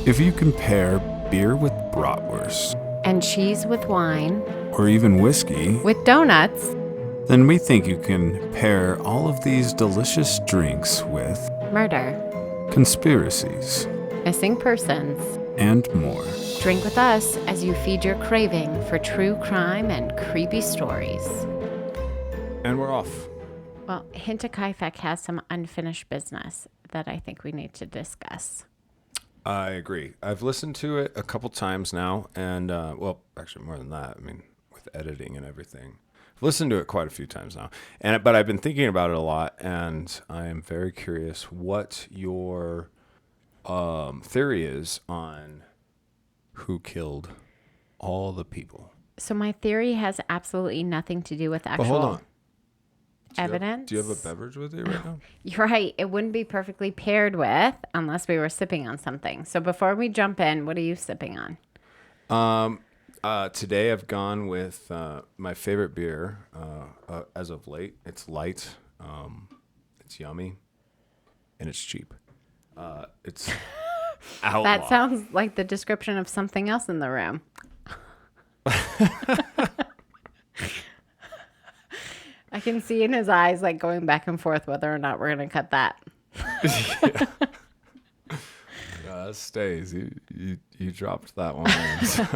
If you compare beer with bratwurst, And cheese with wine, or even whiskey, with donuts, then we think you can pair all of these delicious drinks with murder, conspiracies missing persons. and more. Drink with us as you feed your craving for true crime and creepy stories. And we're off. Well, Hinterkaifeck has some unfinished business that I think we need to discuss. I agree. I've listened to it a couple times now, and well, actually more than that. I mean, with editing and everything, I've listened to it quite a few times now. But I've been thinking about it a lot, and I am very curious what your theory is on who killed all the people. So my theory has absolutely nothing to do with actual But hold on. evidence. Do you have a beverage with you right now? You're right. It wouldn't be perfectly paired with unless we were sipping on something. So before we jump in, what are you sipping on? Today I've gone with my favorite beer as of late. It's light, it's yummy, and it's cheap. It's Outlaw. That sounds like the description of something else in the room. I can see in his eyes like going back and forth whether or not we're going to cut that. Yeah. That stays. You dropped that one in, so,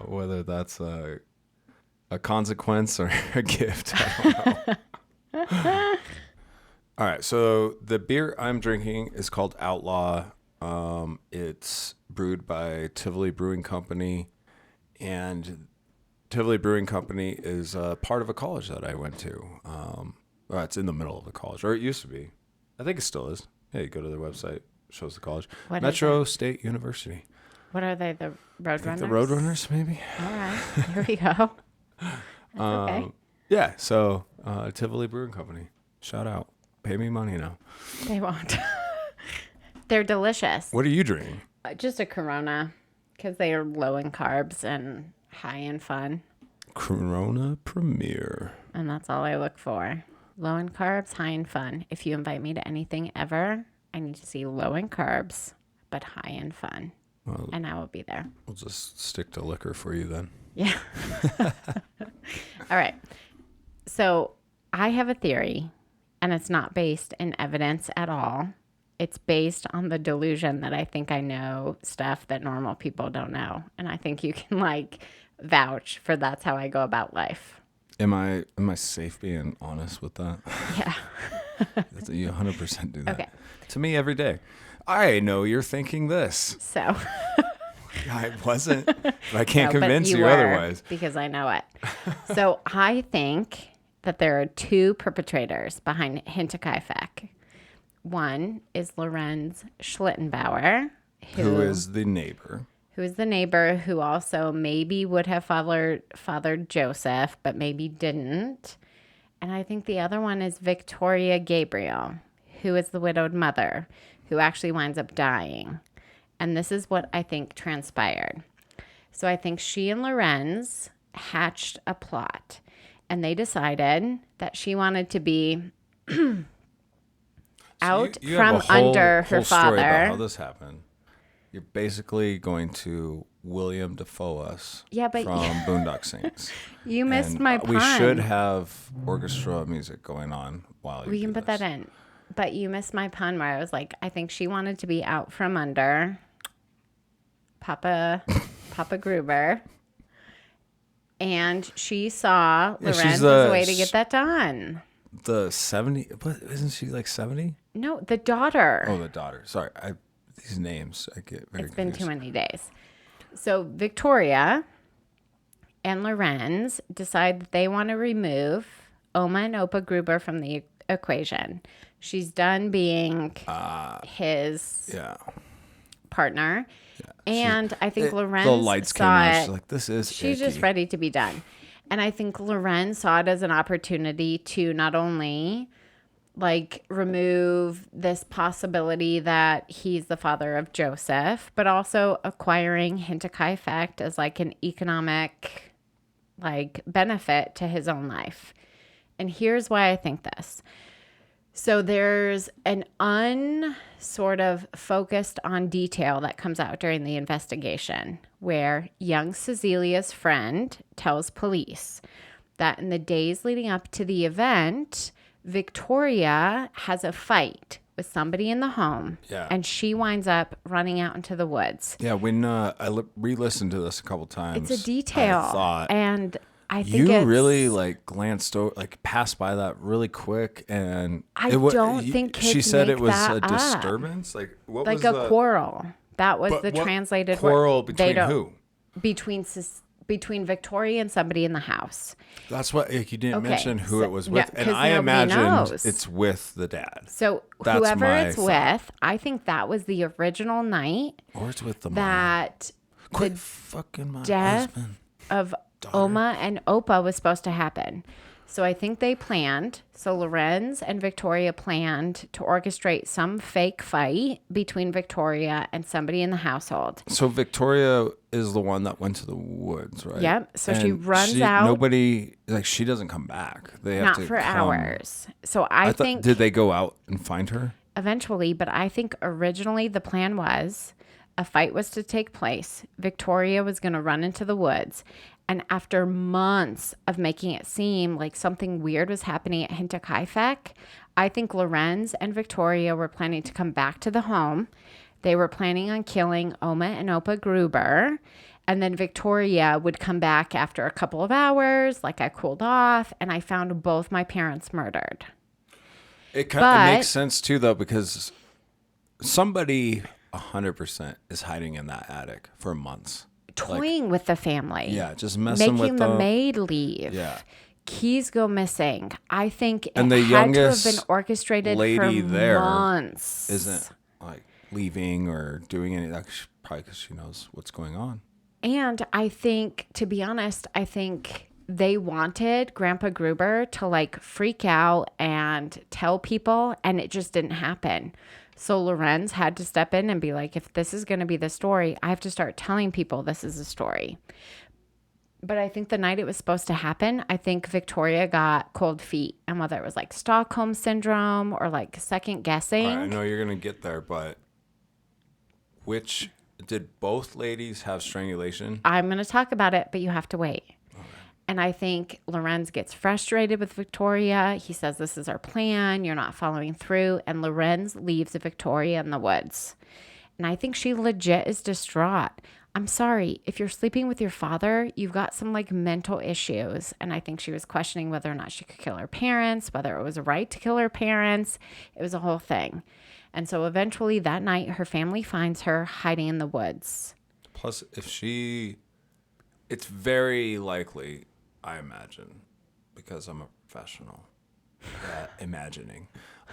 whether that's a consequence or a gift, I don't know. All right, so the beer I'm drinking is called Outlaw. It's brewed by Tivoli Brewing Company, and Tivoli Brewing Company is part of a college that I went to. Well, it's in the middle of a college, or it used to be. I think it still is. Yeah, you go to their website, shows the college. What is Metro State University. What are they, the Roadrunners? The Roadrunners, maybe? All right, here we go. That's okay. Yeah, so Tivoli Brewing Company. Shout out. Pay me money now. They won't. They're delicious. What are you drinking? Just a Corona, because they are low in carbs and high in fun. Corona Premier. And that's all I look for. Low in carbs, high in fun. If you invite me to anything ever, I need to see low in carbs, but high in fun. Well, And I will be there. we'll just stick to liquor for you then. Yeah. All right. So I have a theory, and it's not based in evidence at all. It's based on the delusion that I think I know stuff that normal people don't know. And I think you can like vouch for that's how I go about life. Am I safe being honest with that? Yeah. You 100% do that. Okay. To me every day. I know you're thinking this. So I wasn't. But I can't no, but convince you were, otherwise. because I know it. So I think that there are two perpetrators behind Hinterkaifeck. One is Lorenz Schlittenbauer, Who is the neighbor? who is the neighbor who also maybe would have fathered Joseph, but maybe didn't. And I think the other one is Victoria Gabriel, who is the widowed mother, who actually winds up dying. And this is what I think transpired. So I think she and Lorenz hatched a plot, and they decided that she wanted to be out you have from a whole, under whole her story about father. how this happened. You're basically going to William Dafoe us Yeah, but from Boondock Saints. You missed And, my pun. We should have orchestra music going on while you We do can put this. that in. But you missed my pun where I was like, I think she wanted to be out from under Papa Gruber. And she saw Lorenz as a way to get that done. The 70, what, isn't she like 70? No, the daughter. Oh, the daughter. Sorry, these names, I get very It's been confused. too many days. So Victoria and Lorenz decide that they want to remove Oma and Opa Gruber from the equation. She's done being his partner. Yeah. And I think Lorenz the lights came saw on. it. She's like, this is She's icky. just ready to be done. And I think Lorenz saw it as an opportunity to not only like remove this possibility that he's the father of Joseph, but also acquiring Hinterkaifeck as like an economic like benefit to his own life. And here's why I think this. So there's an sort of focused on detail that comes out during the investigation where young Cecilia's friend tells police that in the days leading up to the event, Victoria has a fight with somebody in the home, and she winds up running out into the woods. Yeah, when re-listened to this a couple times, It's a detail, I thought, and I think you it's, really like glanced over, like passed by that really quick, and I don't think kids she said make it was that a up. disturbance, like what like was a the quarrel. That was but the what translated quarrel word. They between don't- who? Between Victoria and somebody in the house. That's what you didn't Okay, mention who so- it was yeah, with, and 'cause I nobody imagined knows. it's with the dad, So That's whoever my it's thought. with, I think that was the original night or it's with the mom. that Quit the fucking my death husband. of Oma and Opa was supposed to happen. So I think they planned. So Lorenz and Victoria planned to orchestrate some fake fight between Victoria and somebody in the household. So Victoria is the one that went to the woods, right? Yep. So she And runs out. Nobody, like, she doesn't come back. They have Not to for come. hours. So I thought, think did they go out and find her? eventually, but I think originally the plan was a fight was to take place. Victoria was going to run into the woods. And after months of making it seem like something weird was happening at Hinterkaifeck, I think Lorenz and Victoria were planning to come back to the home. They were planning on killing Oma and Opa Gruber. And then Victoria would come back after a couple of hours, like I cooled off, and I found both my parents murdered. It makes sense too, though, because somebody 100% is hiding in that attic for months. Toying with the family. Yeah, just messing making with the them. maid leave. Yeah. Keys go missing. I think And it the had to have youngest been orchestrated lady for there months. Isn't like leaving or doing anything. Probably because she knows what's going on. And I think, to be honest, I think they wanted Grandpa Gruber to like freak out and tell people, and it just didn't happen. So Lorenz had to step in and be like, if this is going to be the story, I have to start telling people this is a story. But I think the night it was supposed to happen, I think Victoria got cold feet. And whether it was like Stockholm syndrome or like second guessing. All right, I know you're going to get there, but did both ladies have strangulation? I'm going to talk about it, but you have to wait. And I think Lorenz gets frustrated with Victoria. He says, this is our plan. You're not following through. And Lorenz leaves Victoria in the woods. And I think she legit is distraught. I'm sorry. If you're sleeping with your father, you've got some like mental issues. And I think she was questioning whether or not she could kill her parents, whether it was right to kill her parents. It was a whole thing. And so eventually that night, her family finds her hiding in the woods. Plus, it's very likely, I imagine, because I'm a professional at imagining,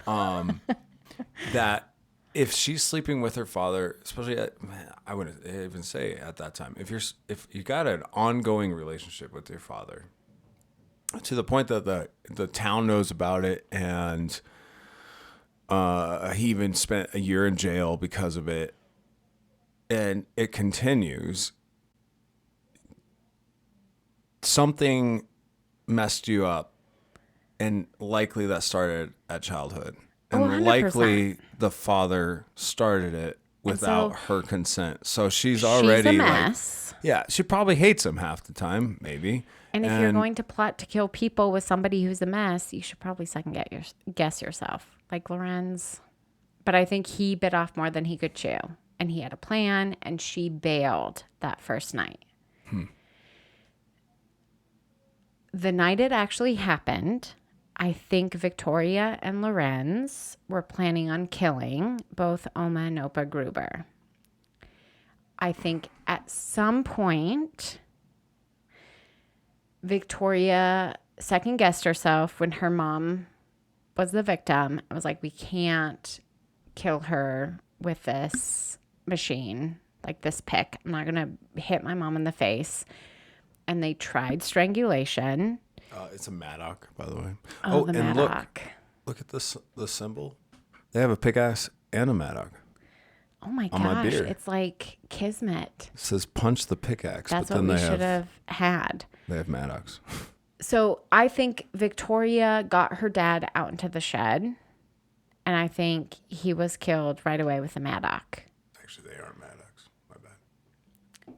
that if she's sleeping with her father, especially I wouldn't even say at that time, if you got an ongoing relationship with your father to the point that the town knows about it, and he even spent a year in jail because of it, and it continues, something messed you up, and likely that started at childhood, and 100%. likely the father started it without her consent. So she's already a like, mess. yeah, she probably hates him half the time, maybe. And if you're going to plot to kill people with somebody who's a mess, you should probably second guess yourself, like Lorenz. But I think he bit off more than he could chew, and he had a plan, and she bailed that first night. The night it actually happened, I think Victoria and Lorenz were planning on killing both Oma and Opa Gruber. I think at some point, Victoria second guessed herself when her mom was the victim. I was like, we can't kill her with this machine, like this pick. I'm not going to hit my mom in the face. And they tried strangulation. It's a mattock, by the way. Oh, the and mattock. look at this, the symbol. They have a pickaxe and a mattock. Oh my on my gosh, beer. it's like kismet. It says punch the pickaxe, That's but what then we should have had. they have mattocks. So I think Victoria got her dad out into the shed And I think he was killed right away with a Maddock. Actually, they are Maddocks. My bad.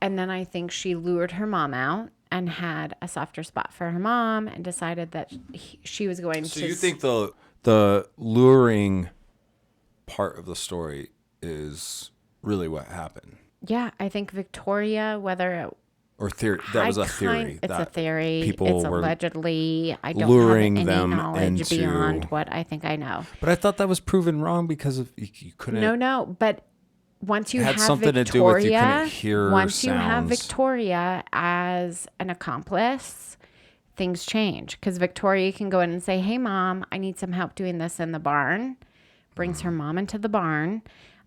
And then I think she lured her mom out and had a softer spot for her mom and decided that she was going to... So you think the luring part of the story is really what happened? Yeah, I think Victoria, whether it... Or theory. That was a theory. It's a theory. People it's were allegedly. I don't luring have any them knowledge into... beyond what I think I know. But I thought that was proven wrong because of you couldn't... No. But once you have something Victoria, to do with you couldn't hear once you have sounds. Victoria as an accomplice, things change. Because Victoria can go in and say, "Hey, Mom, I need some help doing this in the barn." Brings her mom into the barn.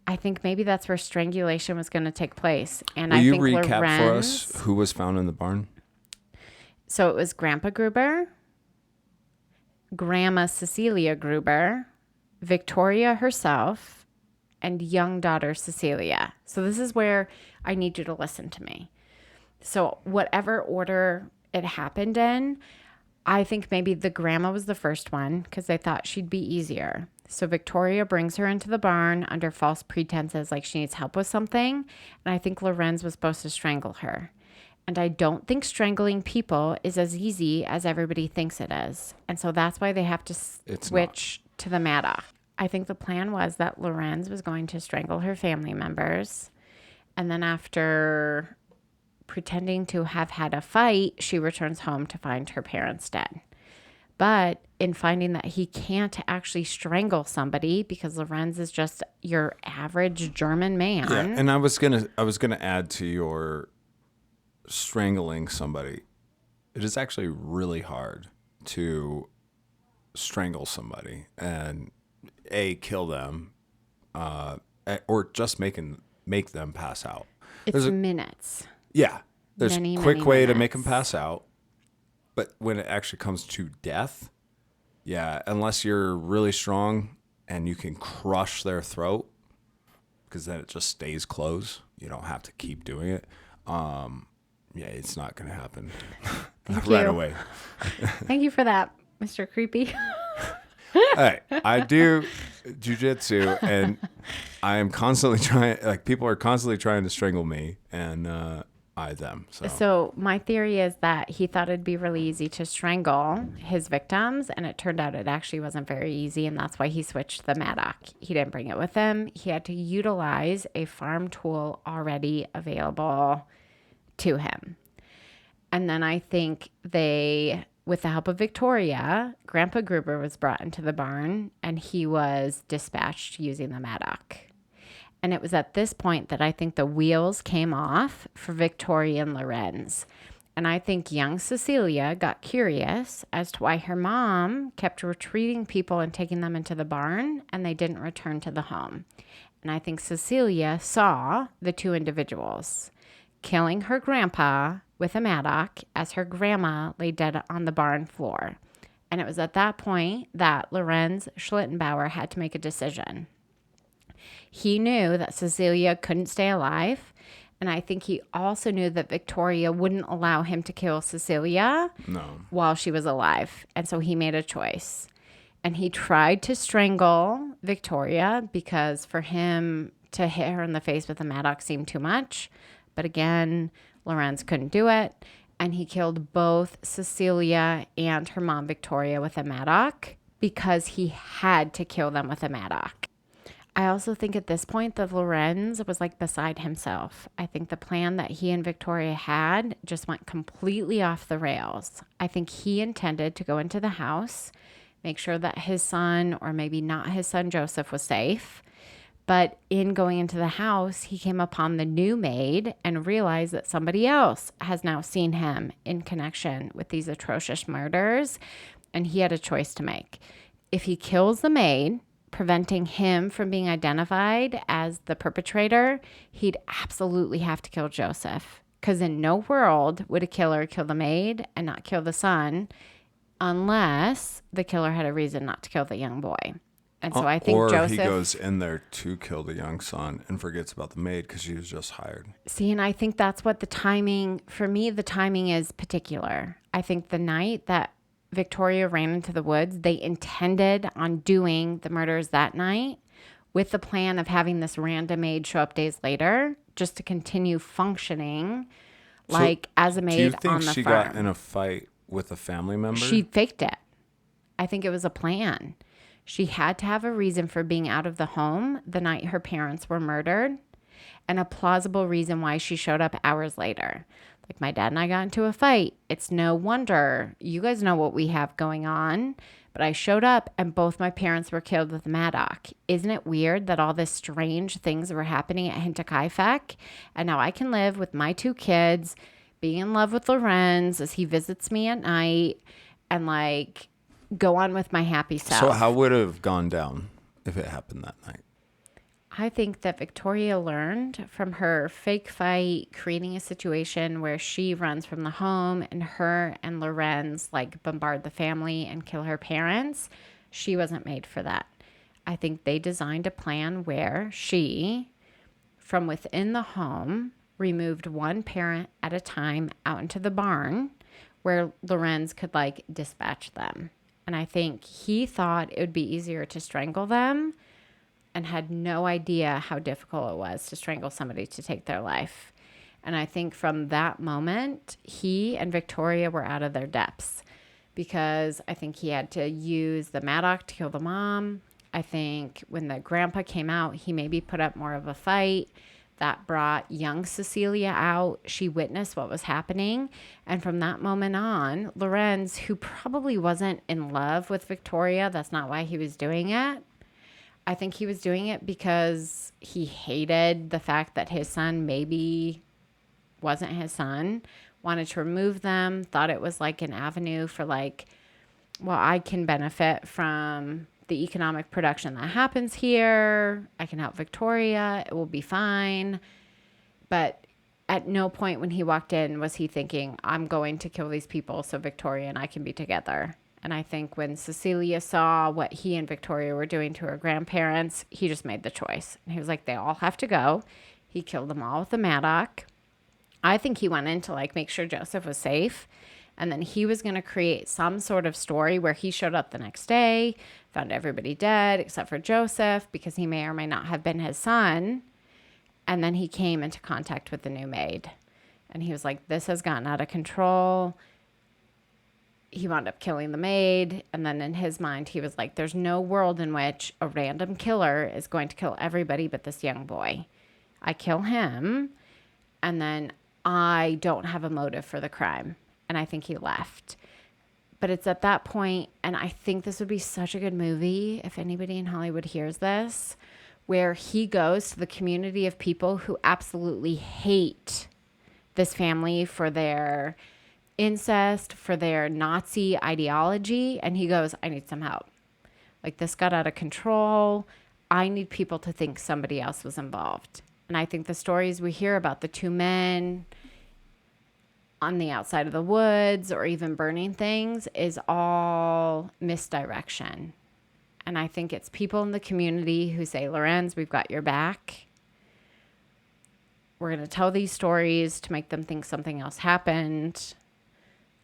I think maybe that's where strangulation was going to take place. And Will I you think recap Lorenz, for us who was found in the barn? So it was Grandpa Gruber, Grandma Cecilia Gruber, Victoria herself, and young daughter Cecilia. So this is where I need you to listen to me. So whatever order it happened in, I think maybe the grandma was the first one because they thought she'd be easier. So Victoria brings her into the barn under false pretenses like she needs help with something. And I think Lorenz was supposed to strangle her. And I don't think strangling people is as easy as everybody thinks it is. And so that's why they have to switch to the Maddock. I think the plan was that Lorenz was going to strangle her family members. And then after pretending to have had a fight, she returns home to find her parents dead. But in finding that he can't actually strangle somebody because Lorenz is just your average German man. Yeah, and I was gonna add to your strangling somebody. It is actually really hard to strangle somebody and kill them, or just make them pass out. It's minutes. Yeah, there's Many, a quick many way to minutes. make them pass out. But when it actually comes to death, yeah, unless you're really strong and you can crush their throat, because then it just stays closed. You don't have to keep doing it. Yeah, it's not going to happen right away. Thank you for that, Mr. Creepy. Hey, I do jujitsu, and I am constantly trying. Like, people are constantly trying to strangle me, and I them. So my theory is that he thought it'd be really easy to strangle his victims, and it turned out it actually wasn't very easy, and that's why he switched the Maddock. He didn't bring it with him. He had to utilize a farm tool already available to him. And then I think with the help of Victoria, Grandpa Gruber was brought into the barn, and he was dispatched using the Maddock. And it was at this point that I think the wheels came off for Victoria and Lorenz. And I think young Cecilia got curious as to why her mom kept retrieving people and taking them into the barn, and they didn't return to the home. And I think Cecilia saw the two individuals killing her grandpa with a Maddock as her grandma lay dead on the barn floor. And it was at that point that Lorenz Schlittenbauer had to make a decision. He knew that Cecilia couldn't stay alive, and I think he also knew that Victoria wouldn't allow him to kill Cecilia while she was alive. And so he made a choice. And he tried to strangle Victoria because for him to hit her in the face with a Maddock seemed too much. But again, Lorenz couldn't do it. And he killed both Cecilia and her mom, Victoria, with a Maddock because he had to kill them with a Maddock. I also think at this point that Lorenz was like beside himself. I think the plan that he and Victoria had just went completely off the rails. I think he intended to go into the house, make sure that his son, or maybe not his son Joseph, was safe. But in going into the house, he came upon the new maid and realized that somebody else has now seen him in connection with these atrocious murders. And he had a choice to make. If he kills the maid, preventing him from being identified as the perpetrator, he'd absolutely have to kill Joseph. Because in no world would a killer kill the maid and not kill the son unless the killer had a reason not to kill the young boy. And so I think or Joseph... he goes in there to kill the young son and forgets about the maid because she was just hired. See, and I think that's what the timing... For me, the timing is particular. I think the night that Victoria ran into the woods, they intended on doing the murders that night with the plan of having this random maid show up days later just to continue functioning like as a Do you maid think on the she farm. got in a fight with a family member? She faked it. I think it was a plan. She had to have a reason for being out of the home the night her parents were murdered and a plausible reason why she showed up hours later. Like, my dad and I got into a fight. It's no wonder. You guys know what we have going on. But I showed up and both my parents were killed with Maddock. Isn't it weird that all this strange things were happening at Hinterkaifeck? And now I can live with my 2 kids, being in love with Lorenz as he visits me at night, and like go on with my happy self. So how would it have gone down if it happened that night? I think that Victoria learned from her fake fight, creating a situation where she runs from the home and her and Lorenz like bombard the family and kill her parents. She wasn't made for that. I think they designed a plan where she, from within the home, removed one parent at a time out into the barn where Lorenz could like dispatch them. And I think he thought it would be easier to strangle them and had no idea how difficult it was to strangle somebody to take their life. And I think from that moment, he and Victoria were out of their depths because I think he had to use the Maddock to kill the mom. I think when the grandpa came out, he maybe put up more of a fight. That brought young Cecilia out. She witnessed what was happening. And from that moment on, Lorenz, who probably wasn't in love with Victoria, that's not why he was doing it. I think he was doing it because he hated the fact that his son maybe wasn't his son, wanted to remove them, thought it was like an avenue for like, well, I can benefit from the economic production that happens here. I can help Victoria. It will be fine. But at no point when he walked in was he thinking, I'm going to kill these people so Victoria and I can be together. And I think when Cecilia saw what he and Victoria were doing to her grandparents, he just made the choice. And he was like, they all have to go. He killed them all with the Maddock. I think he went in to like make sure Joseph was safe. And then he was going to create some sort of story where he showed up the next day, found everybody dead except for Joseph because he may or may not have been his son. And then he came into contact with the new maid. And he was like, this has gotten out of control. He wound up killing the maid. And then in his mind, he was like, there's no world in which a random killer is going to kill everybody but this young boy. I kill him, and then I don't have a motive for the crime. And I think he left. But it's at that point, and I think this would be such a good movie if anybody in Hollywood hears this, where he goes to the community of people who absolutely hate this family for their incest, for their Nazi ideology. And he goes, I need some help. Like, this got out of control. I need people to think somebody else was involved. And I think the stories we hear about the 2 men on the outside of the woods or even burning things is all misdirection. And I think it's people in the community who say, Lorenz, we've got your back. We're going to tell these stories to make them think something else happened.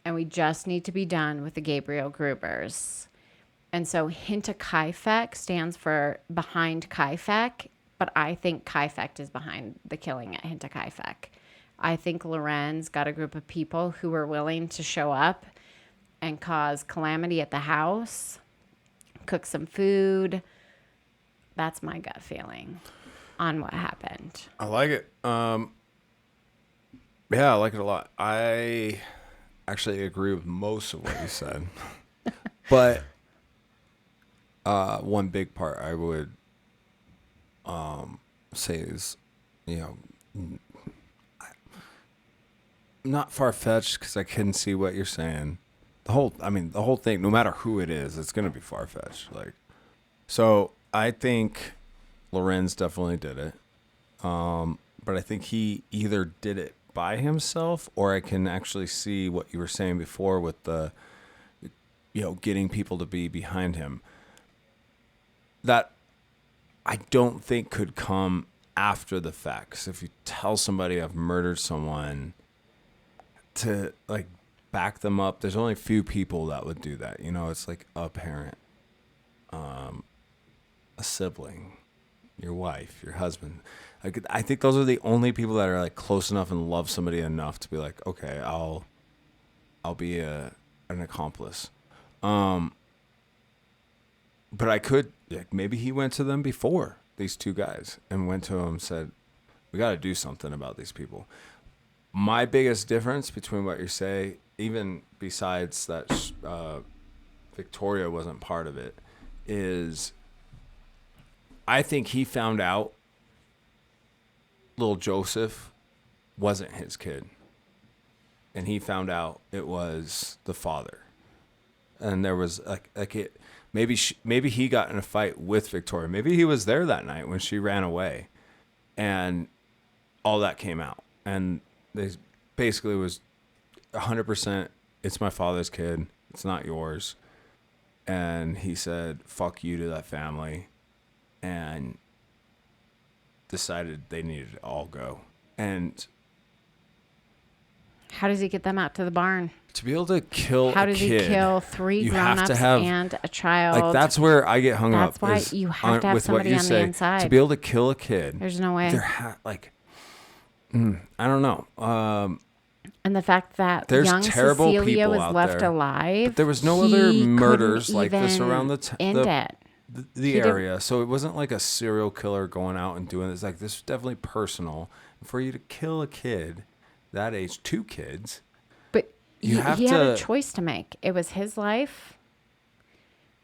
And we just need to be done with the Gabriel Grubers. And so Hinterkaifeck stands for behind Kaifeck, but I think Kaifeck is behind the killing at Hinterkaifeck. I think Lorenz got a group of people who were willing to show up and cause calamity at the house, cook some food. That's my gut feeling on what happened. I like it. Yeah, I like it a lot. I actually agree with most of what you said. But one big part I would say is, not far-fetched because I can see what you're saying. The whole thing, no matter who it is, it's going to be far-fetched. So I think Lorenz definitely did it. But I think he either did it by himself, or I can actually see what you were saying before with the, getting people to be behind him. That I don't think could come after the fact. 'Cause if you tell somebody I've murdered someone, to back them up. There's only a few people that would do that. You know, it's like a parent, a sibling, your wife, your husband. Like, I think those are the only people that are like close enough and love somebody enough to be like, okay, I'll be an accomplice. But I could, like, maybe he went to them before, these two guys, and went to them and said, we got to do something about these people. My biggest difference between what you say, even besides that Victoria wasn't part of it, is I think he found out little Joseph wasn't his kid. And he found out it was the father. And there was like it, maybe he got in a fight with Victoria. Maybe he was there that night when she ran away, and all that came out. And they basically was 100%, it's my father's kid. It's not yours. And he said, fuck you to that family, and decided they needed to all go. And how does he get them out to the barn? to be able to kill How a does kid, he kill three you have grown-ups to have, and a child? like, that's where I get hung That's up. why is you have to have with what somebody you on the say. inside. To be able to kill a kid, There's no way. I don't know. And the fact that There's young terrible Cecilia people was out left there. alive, But there was no other he murders couldn't like this even around end it. the area. So it wasn't like a serial killer going out and doing this. Like, this was definitely personal. For you to kill a kid that age, 2 kids, But You have he had a to- choice to make. It was his life,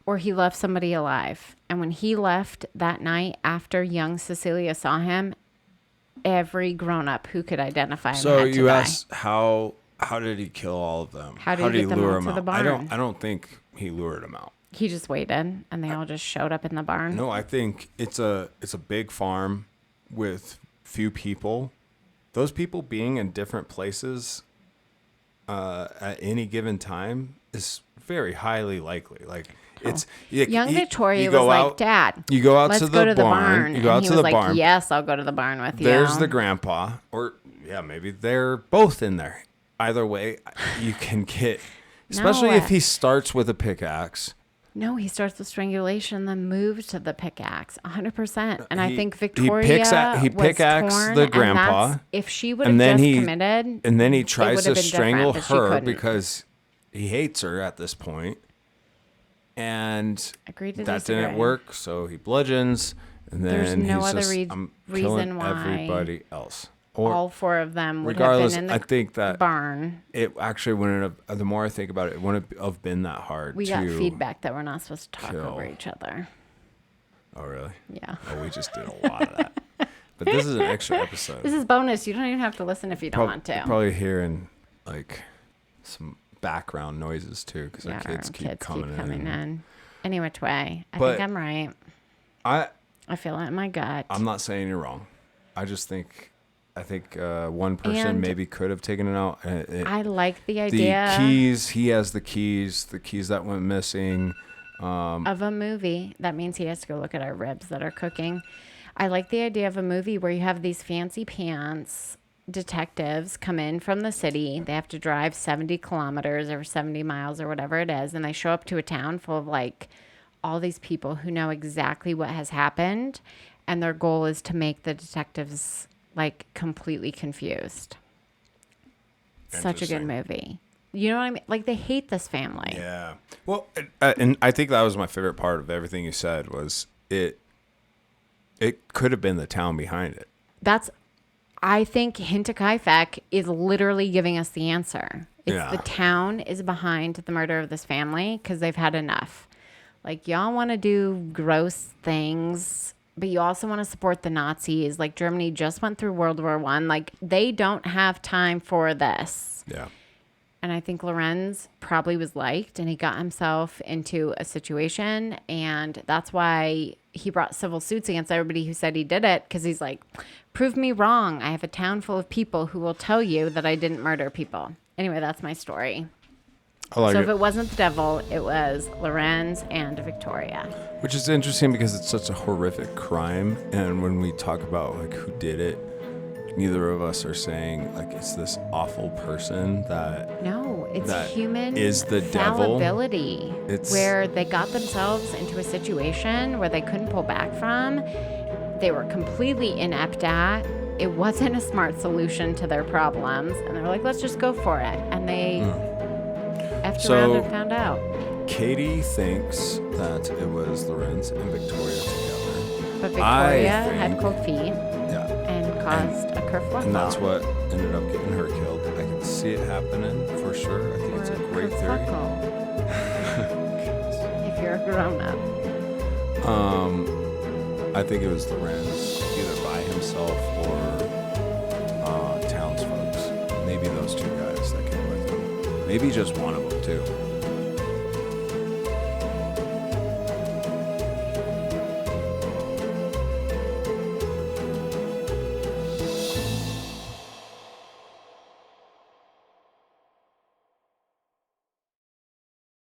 or he left somebody alive. And when he left that night after young Cecilia saw him, every grown-up who could identify him so had to you die. ask how did he kill all of them? How did he get them lure all them to the out? barn? I don't think he lured them out. He just waited, and they all just showed up in the barn. No, I think it's a big farm with few people. Those people being in different places at any given time is very highly likely. Like, it's Young you Victoria go was like, out- "Dad, You go out let's to go to the barn. barn." You go and out he to was the like, barn. "Yes, I'll go to the barn with you." There's the grandpa, or maybe they're both in there. Either way, you can get, especially No. if he starts with a pickaxe. No, he starts with strangulation, then moves to the pickaxe, 100%. And I He- think he Victoria he was pickaxes torn, the and grandpa, that's- if she would have and then just he committed, and then he it tries would to have been strangle different, but she her couldn't. because he hates her at this point, and Agree to that didn't disagree. work. So he bludgeons, and then There's no he's other just, I'm reason killing why everybody else. Or all 4 of them would regardless, have been in I the think that barn. it actually wouldn't have. The more I think about it, it wouldn't have been that hard. We to got feedback that we're not supposed to talk kill. over each other. Oh, really? Yeah. Oh, we just did a lot of that. But this is an extra episode. This is bonus. You don't even have to listen if you don't want to. Probably hearing like some background noises too, because Yeah, our kids our keep coming in. Any which way. I But think I'm right. I feel it in my gut. I'm not saying you're wrong. I think one person And maybe could have taken it out. I like the The idea keys. He has the keys that went missing. of a movie. That means he has to go look at our ribs that are cooking. I like the idea of a movie where you have these fancy pants detectives come in from the city. They have to drive 70 kilometers or 70 miles or whatever it is. And they show up to a town full of like all these people who know exactly what has happened. And their goal is to make the detectives like completely confused. Such a good Interesting. movie. You know what I mean? Like, they hate this family. Yeah. Well, and I think that was my favorite part of everything you said was it could have been the town behind it. I think Hinterkaifeck is literally giving us the answer. It's Yeah. the town is behind the murder of this family because they've had enough. Like, y'all want to do gross things, but you also want to support the Nazis. Like, Germany just went through World War I. Like, they don't have time for this. Yeah. And I think Lorenz probably was liked, and he got himself into a situation, and that's why he brought civil suits against everybody who said he did it, because he's like, prove me wrong. I have a town full of people who will tell you that I didn't murder people. Anyway, that's my story. I like So it. if it wasn't the devil, it was Lorenz and Victoria. Which is interesting because it's such a horrific crime, and when we talk about like who did it, neither of us are saying like it's this awful person that No, it's that human is the devil. fallibility, It's- where they got themselves into a situation where they couldn't pull back from. They were completely inept at. It wasn't a smart solution to their problems, and they were like, let's just go for it. And they effed So- around and found out. Katie thinks that it was Lorenz and Victoria together. But I Victoria had think- cold feet Yeah. and caused a kerfuffle. And that's what ended up getting her killed. I can see it happening for sure. I think it's a great theory. If you're a grown-up. I think it was Lorenz, either by himself or townsfolk. Maybe those two guys that came with him. Maybe just one of them too.